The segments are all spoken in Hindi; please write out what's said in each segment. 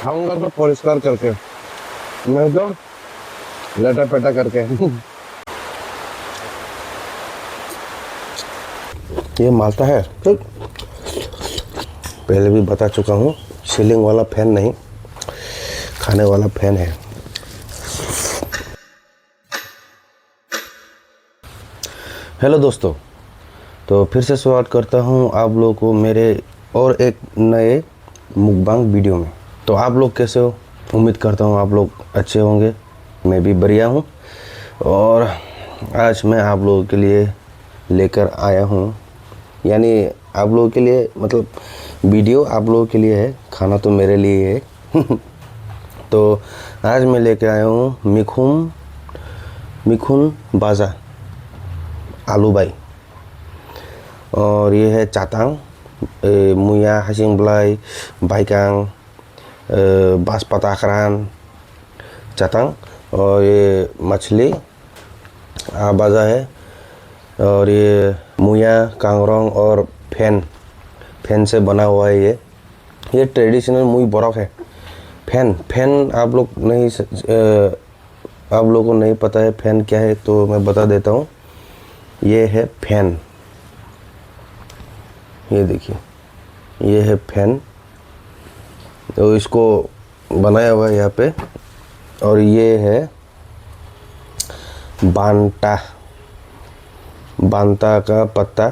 खाऊंगा तो परिष्कार करके, नहीं तो लटा पेटा करके। ये मालता है, पहले भी बता चुका हूँ, सीलिंग वाला फैन नहीं, खाने वाला फैन है। हेलो दोस्तों, तो फिर से स्वागत करता हूँ आप लोगों को मेरे और एक नए मुकबांग वीडियो में। तो आप लोग कैसे हो? उम्मीद करता हूँ आप लोग अच्छे होंगे। मैं भी बढ़िया हूँ और आज मैं आप लोगों के लिए लेकर आया हूँ, यानी आप लोगों के लिए, मतलब वीडियो आप लोगों के लिए है, खाना तो मेरे लिए है। तो आज मैं लेकर आया हूँ मिखुन बाजा आलू बाई, और ये है चातांग, मुया हासिंग ब्लाई बाइकांग, बास पताखरान चातांग, और ये मछली बाजा है, और ये मुया कांगरोंग और फैन से बना हुआ है। ये ट्रेडिशनल मुई बरक है। फैन आप लोग नहीं, आप लोगों को नहीं पता है फैन क्या है, तो मैं बता देता हूँ। ये है फैन, ये देखिए, ये है फैन। तो इसको बनाया हुआ है यहाँ पे। और ये है बांता का पत्ता।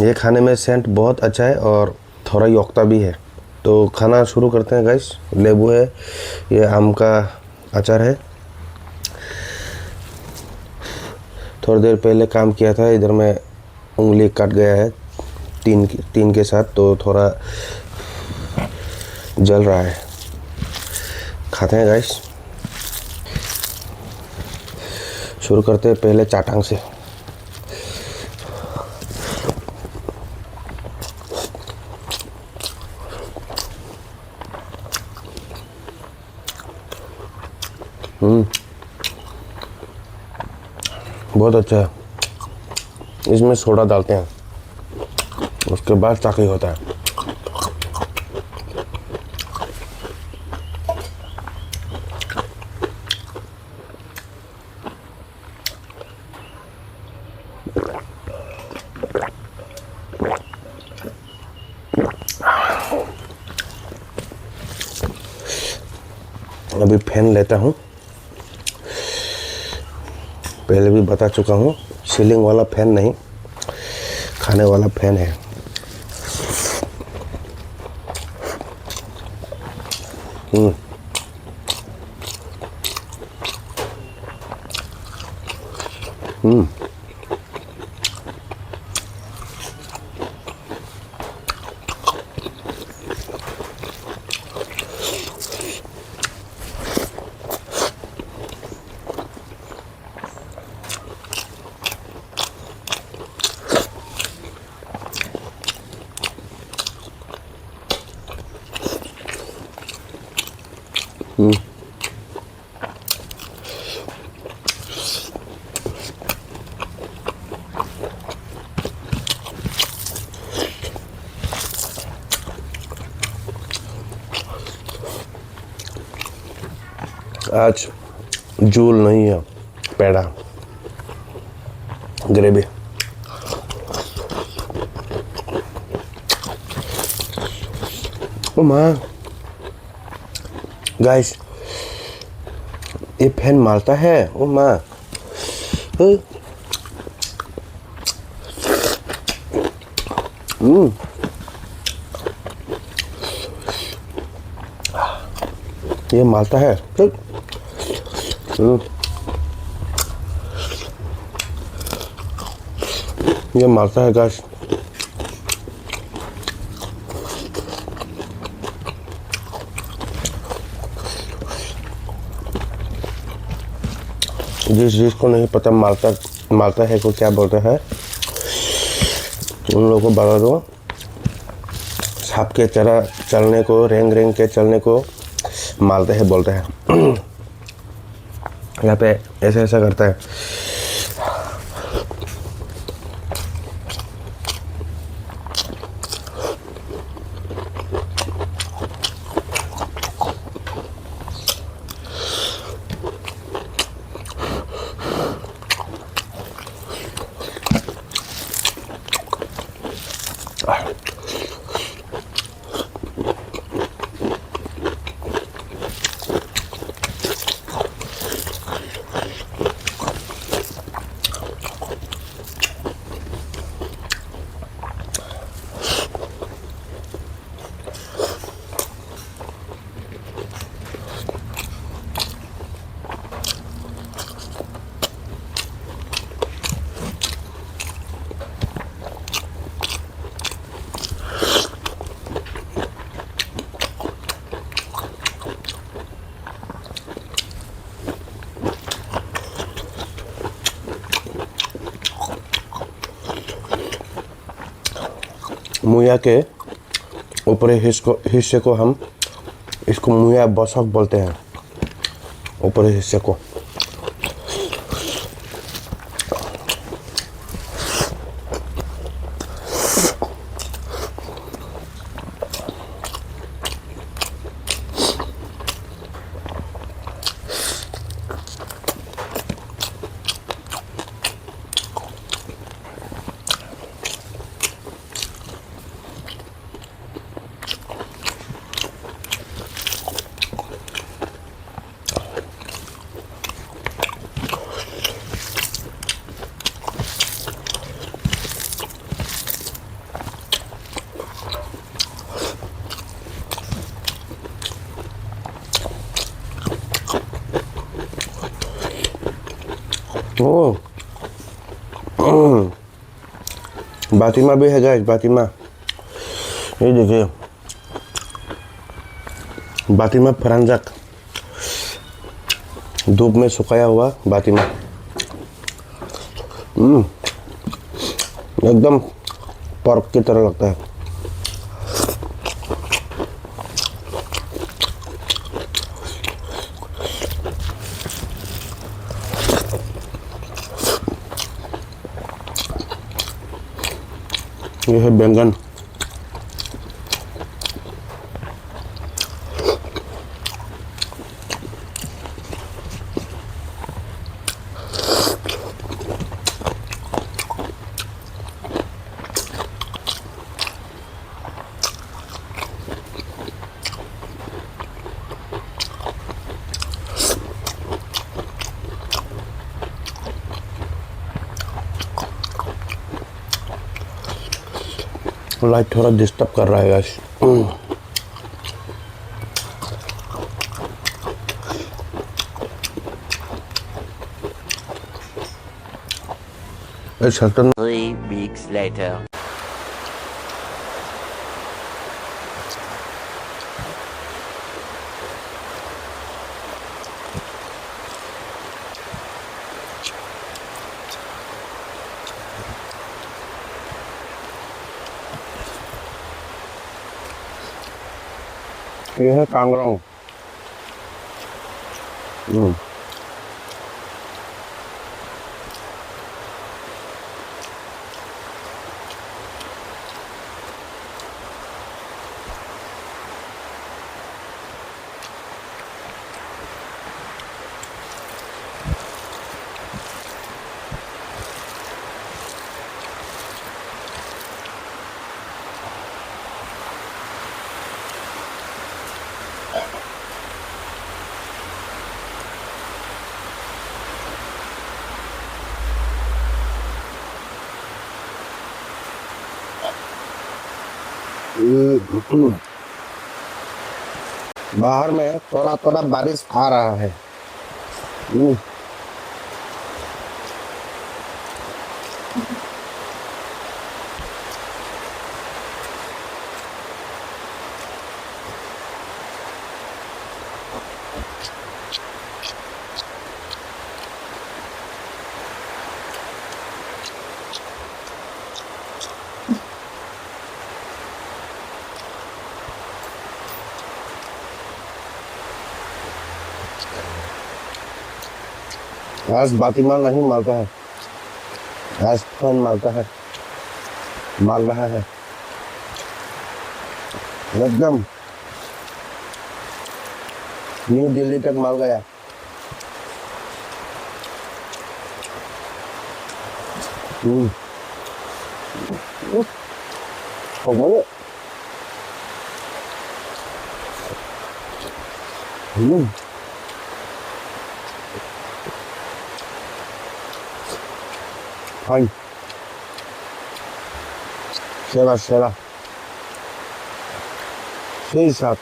ये खाने में सेंट बहुत अच्छा है और थोड़ा योक्ता भी है। तो खाना शुरू करते हैं गाइस। लेबू है, ये आम का अचार है। थोड़ी देर पहले काम किया था, इधर में उंगली कट गया है तीन के साथ, तो थोड़ा जल रहा है। खाते हैं गाइस, शुरू करते हैं पहले चाटांग से। बहुत अच्छा है। इसमें सोडा डालते हैं, उसके बाद चाकी होता है। अभी फैन लेता हूँ, पहले भी बता चुका हूँ, सीलिंग वाला फैन नहीं, खाने वाला फैन है। आज जूल नहीं है, पेड़ा ग्रेवी। ओ माँ गाइस, ये फैन मारता है। ओ माँ, ये मारता है। ये मारता है गाइस। जिसको नहीं पता मारता है को क्या बोलते हैं, उन लोगों को बता दो। सांप के तरह चलने को, रेंग के चलने को मारते हैं बोलते हैं। यहाँ पे ऐसा करता है। मुया के ऊपरी हिस्से को हम इसको मुया बसक बोलते हैं, ऊपरी हिस्से को। ओ बातिमा भी है गाइस, बातिमा। ये देखिए, बातिमा फरंजक, धूप में सुखाया हुआ बातिमा। एकदम पर्क की तरह लगता है। ये है बैंगन। लाइट थोड़ा डिस्टर्ब कर रहा है गाइस। इस हफ्ते 3 weeks later. ये है कांगरांग। बाहर में थोड़ा थोड़ा बारिश आ रहा है। आज बातिमा नहीं मारता है, आज फोन मारता है, मार रहा है एकदम न्यू दिल्ली तक मार गया। हो गया। हाँ, सेवा सेवा सही साथ।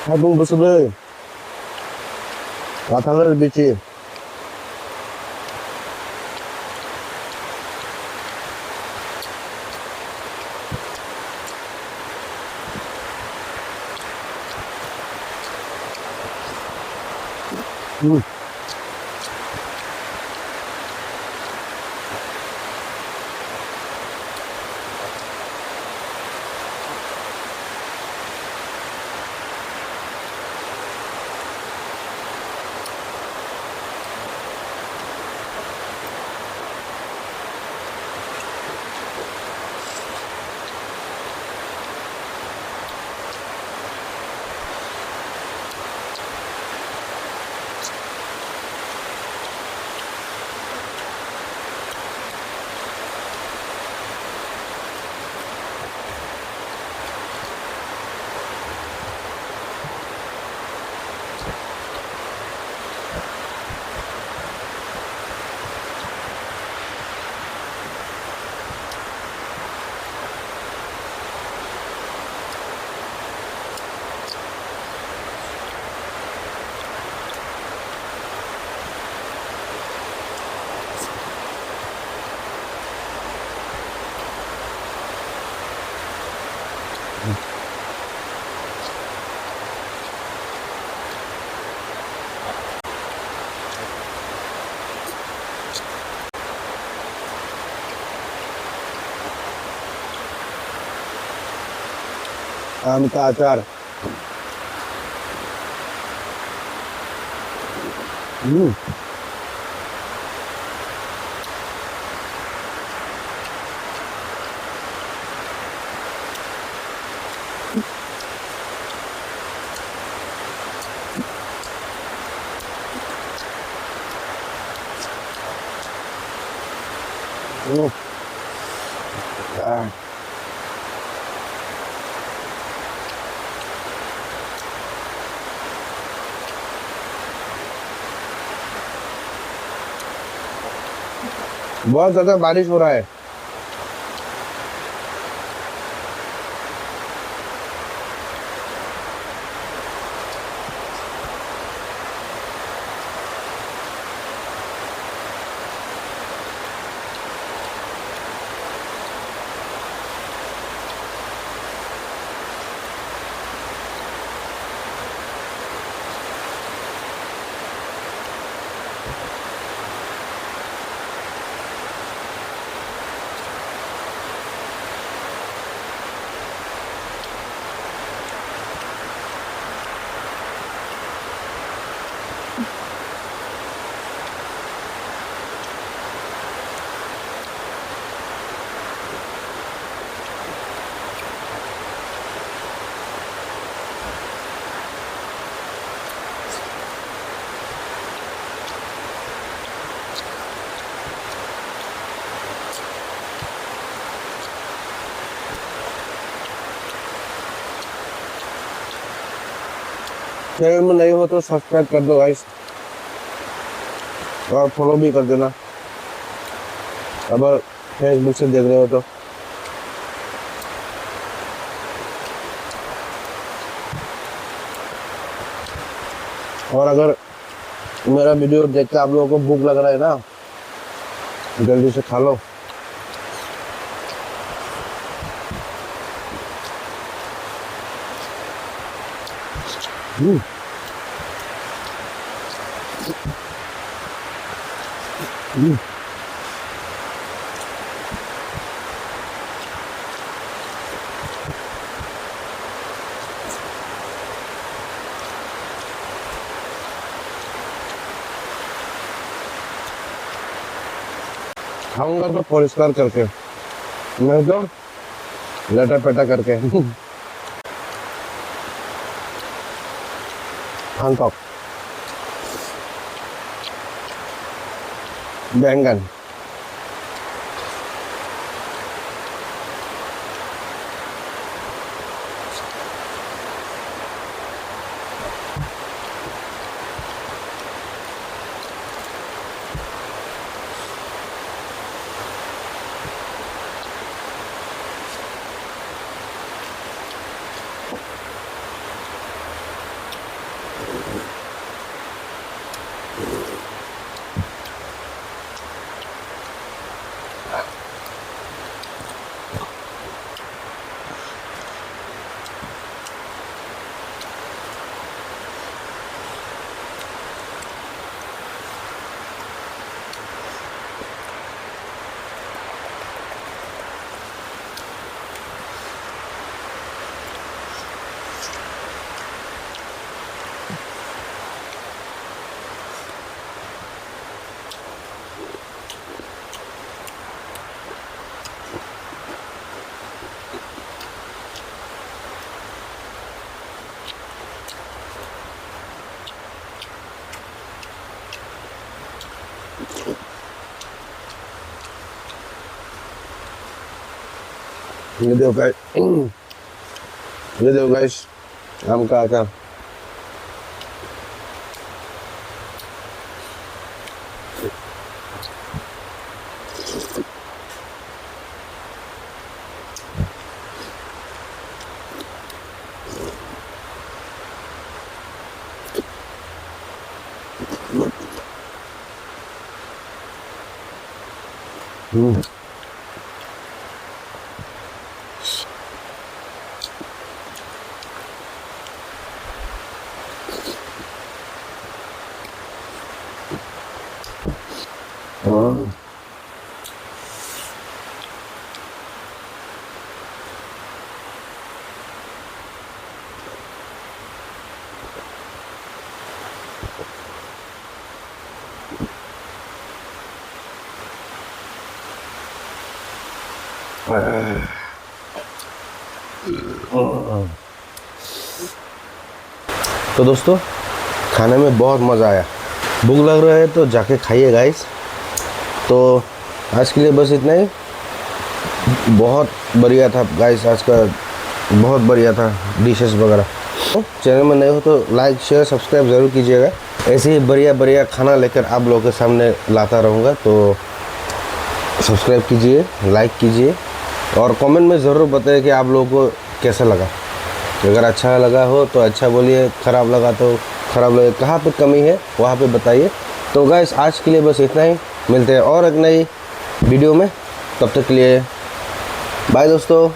Habang busog কাঁঠালের বিচি आम का अचार बहुत ज्यादा बारिश हो रहा है। चैनल में नए हो तो सब्सक्राइब कर दो गाइस और फॉलो भी कर देना अगर फेसबुक से देख रहे हो तो। और अगर मेरा वीडियो देख के आप लोगों को भूख लग रहा है ना, जल्दी से खा लो। खाऊंगा तो परिष्कार करके, नहीं तो लटा पेटा करके। हांगकॉक बैंगन ये देखो गाइस, ये देखो गाइस, आम का अचार। तो दोस्तों, खाने में बहुत मज़ा आया। भूख लग रहा है तो जाके खाइए गाइस। तो आज के लिए बस इतना ही। बहुत बढ़िया था गाइस, आज का बहुत बढ़िया था डिशेस वगैरह। तो चैनल में नए हो तो लाइक शेयर सब्सक्राइब ज़रूर कीजिएगा। ऐसे ही बढ़िया बढ़िया खाना लेकर आप लोगों के सामने लाता रहूँगा। तो सब्सक्राइब कीजिए, लाइक कीजिए और कमेंट में ज़रूर बताइए कि आप लोगों को कैसा लगा। अगर अच्छा लगा हो तो अच्छा बोलिए, ख़राब लगा तो ख़राब लगे। कहाँ पे कमी है वहाँ पे बताइए। तो गाइस आज के लिए बस इतना ही। मिलते हैं और एक नई वीडियो में। तब तक के लिए बाय दोस्तों।